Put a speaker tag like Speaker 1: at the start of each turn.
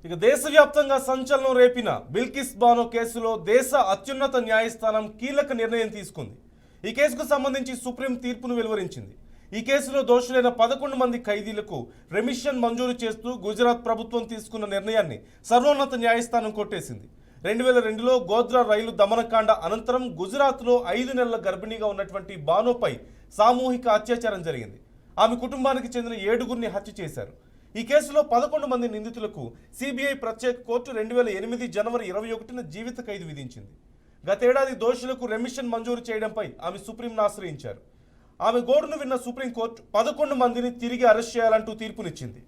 Speaker 1: ఇక దేశవ్యాప్తంగా సంచలనం రేపిన బిల్కిస్ బానో కేసులో దేశ అత్యున్నత న్యాయస్థానం కీలక నిర్ణయం తీసుకుంది. ఈ కేసుకు సంబంధించి సుప్రీం తీర్పును వెలువరించింది. ఈ కేసులో దోషులైన 11 మంది ఖైదీలకు రెమిషన్ మంజూరు చేస్తూ గుజరాత్ ప్రభుత్వం తీసుకున్న నిర్ణయాన్ని సర్వోన్నత న్యాయస్థానం కొట్టేసింది. 2002లో గోద్రా రైలు దమనకాండ అనంతరం గుజరాత్లో 5 నెలల గర్భిణీగా ఉన్నటువంటి బానోపై సామూహిక అత్యాచారం జరిగింది. ఆమె కుటుంబానికి చెందిన 7గురిని హత్య చేశారు. ఈ కేసులో 11 మంది నిందితులకు సిబిఐ ప్రత్యేక కోర్టు 2008 జనవరి 21న జీవిత ఖైదు విధించింది. గతేడాది దోషులకు రెమిషన్ మంజూరు చేయడంపై ఆమె సుప్రీంను ఆశ్రయించారు. ఆమె గోడును విన్న సుప్రీంకోర్టు 11 మందిని తిరిగి అరెస్ట్ చేయాలంటూ తీర్పునిచ్చింది.